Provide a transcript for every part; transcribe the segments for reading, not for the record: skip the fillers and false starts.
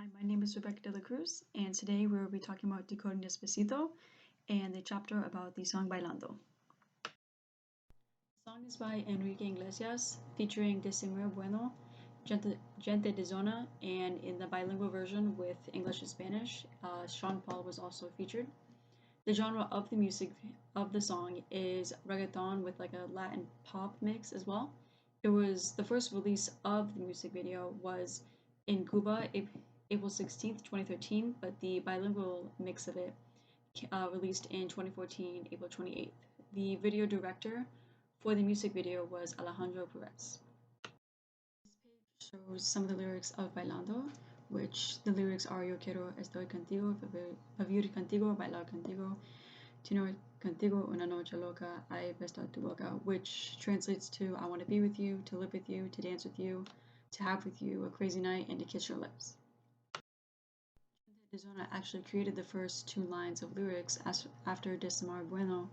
Hi, my name is Rebecca de la Cruz, and today we will be talking about Decoding Despacito and the chapter about the song Bailando. The song is by Enrique Iglesias, featuring Decimero Bueno, Gente de Zona, and in the bilingual version with English and Spanish, Sean Paul was also featured. The genre of the music of the song is reggaeton with like a Latin pop mix as well. It was the first release of the music video was in Cuba, April 16th, 2013, but the bilingual mix of it released in 2014, April 28th. The video director for the music video was Alejandro Perez. This page shows some of the lyrics of Bailando, which the lyrics are Yo quiero estoy contigo, vivir contigo, bailar contigo, tener contigo una noche loca, ay besar tu boca, which translates to I want to be with you, to live with you, to dance with you, to have with you a crazy night, and to kiss your lips. Arizona actually created the first two lines of lyrics after Decimero Bueno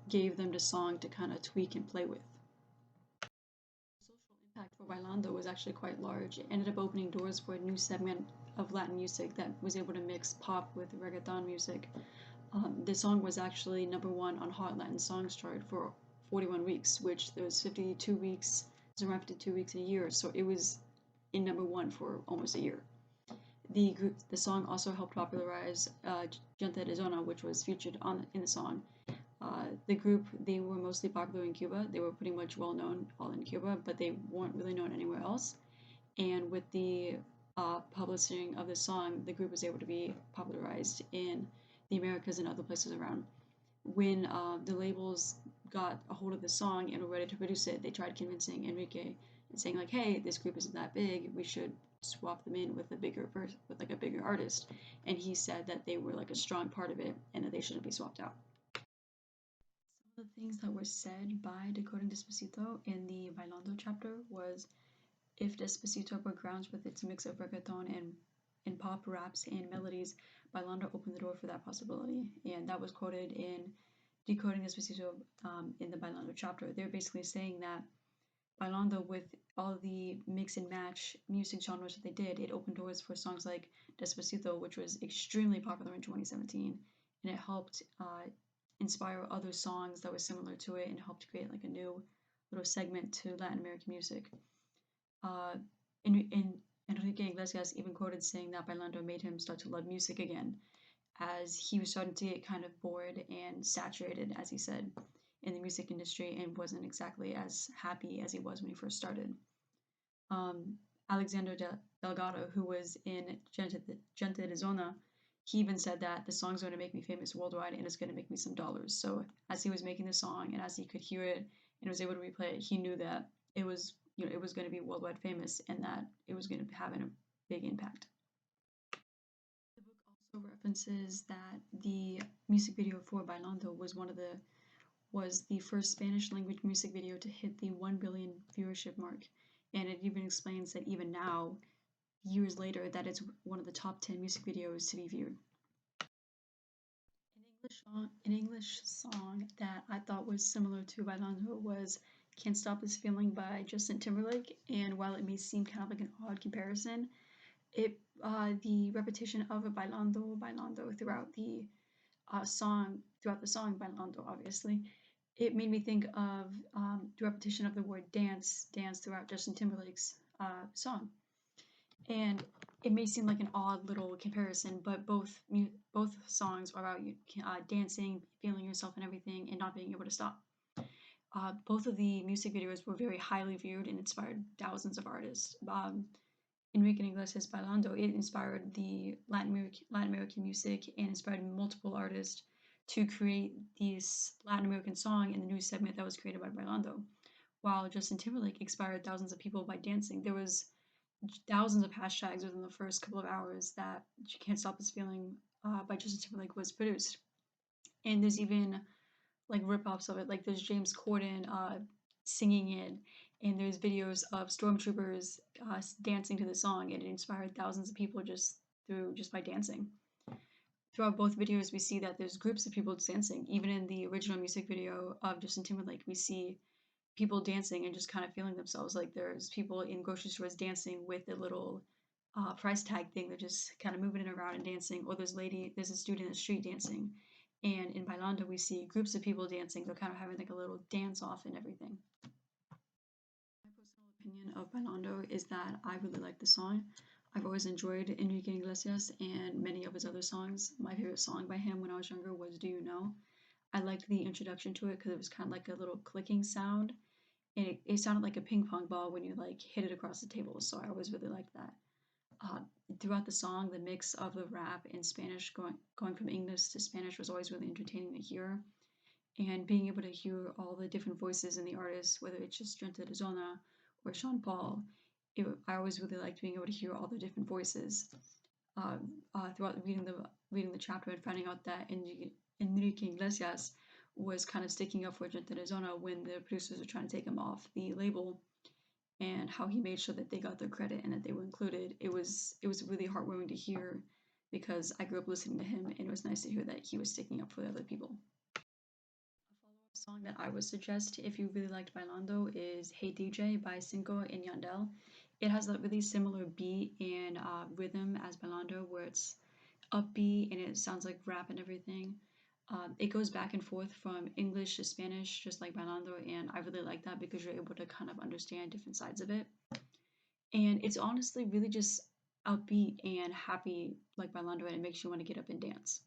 gave them the song to kind of tweak and play with. The social impact for Bailando was actually quite large. It ended up opening doors for a new segment of Latin music that was able to mix pop with reggaeton music. The song was actually #1 on Hot Latin Songs chart for 41 weeks, which there was 52 weeks, there's around 52 weeks in a year, so it was in #1 for almost a year. The song also helped popularize Gente de Zona, which was featured in the song. The group, they were mostly popular in Cuba. They were pretty much well known all in Cuba, but they weren't really known anywhere else. And with the publishing of the song, the group was able to be popularized in the Americas and other places around. When the labels got a hold of the song and were ready to produce it, they tried convincing Enrique and saying like, "Hey, this group isn't that big. We should swap them in with a bigger artist." And he said that they were like a strong part of it and that they shouldn't be swapped out. Some of the things that were said by Decoding Despacito in the Bailando chapter was if Despacito broke grounds with its mix of reggaeton and pop raps and melodies, Bailando opened the door for that possibility. And that was quoted in Decoding Despacito in the Bailando chapter. They're basically saying that Bailando, with all the mix and match music genres that they did, it opened doors for songs like Despacito, which was extremely popular in 2017, and it helped inspire other songs that were similar to it and helped create like a new little segment to Latin American music. Enrique Iglesias even quoted saying that Bailando made him start to love music again, as he was starting to get kind of bored and saturated, as he said, in the music industry and wasn't exactly as happy as he was when he first started. Alexander Delgado, who was in Gente de Zona, he even said that the song's going to make me famous worldwide and it's going to make me some dollars. So as he was making the song and as he could hear it and was able to replay it, he knew that it was going to be worldwide famous and that it was going to have a big impact. The book also references that the music video for Bailando was the first Spanish language music video to hit the 1 billion viewership mark. And it even explains that even now, years later, that it's one of the top 10 music videos to be viewed. An English song that I thought was similar to Bailando was Can't Stop This Feeling by Justin Timberlake. And while it may seem kind of like an odd comparison, the repetition of a Bailando throughout the song Bailando, obviously, it made me think of the repetition of the word dance throughout Justin Timberlake's song. And it may seem like an odd little comparison, but both songs are about dancing, feeling yourself and everything, and not being able to stop. Both of the music videos were very highly viewed and inspired thousands of artists. Enrique Iglesias Bailando, it inspired the Latin American music and inspired multiple artists to create this Latin American song in the new segment that was created by Bailando. While Justin Timberlake inspired thousands of people by dancing, there was thousands of hashtags within the first couple of hours that Can't Stop This Feeling by Justin Timberlake was produced. And there's even like rip-offs of it, like there's James Corden singing it, and there's videos of stormtroopers dancing to the song, and it inspired thousands of people just by dancing. Throughout both videos, we see that there's groups of people dancing. Even in the original music video of Justin Timberlake, we see people dancing and just kind of feeling themselves. Like there's people in grocery stores dancing with the little price tag thing. They're just kind of moving it around and dancing. Or there's a student in the street dancing. And in Bailando, we see groups of people dancing. They're kind of having like a little dance off and everything. My personal opinion of Bailando is that I really like the song. I've always enjoyed Enrique Iglesias and many of his other songs. My favorite song by him when I was younger was Do You Know? I liked the introduction to it because it was kind of like a little clicking sound, and it sounded like a ping pong ball when you like hit it across the table. So I always really liked that. Uh, Throughout the song, the mix of the rap and Spanish going from English to Spanish was always really entertaining to hear, and being able to hear all the different voices in the artists, whether it's just Trent Arizona or Sean Paul. I always really liked being able to hear all the different voices throughout reading the chapter and finding out that Enrique Iglesias was kind of sticking up for Trent Arizona when the producers were trying to take him off the label, and how he made sure that they got their credit and that they were included. It was really heartwarming to hear because I grew up listening to him, and it was nice to hear that he was sticking up for the other people. A follow-up song that I would suggest if you really liked Bailando is Hey DJ by Cinco and Yandel. It has a really similar beat and rhythm as Bailando, where it's upbeat and it sounds like rap and everything. It goes back and forth from English to Spanish, just like Bailando, and I really like that because you're able to kind of understand different sides of it. And it's honestly really just upbeat and happy like Bailando, and it makes you want to get up and dance.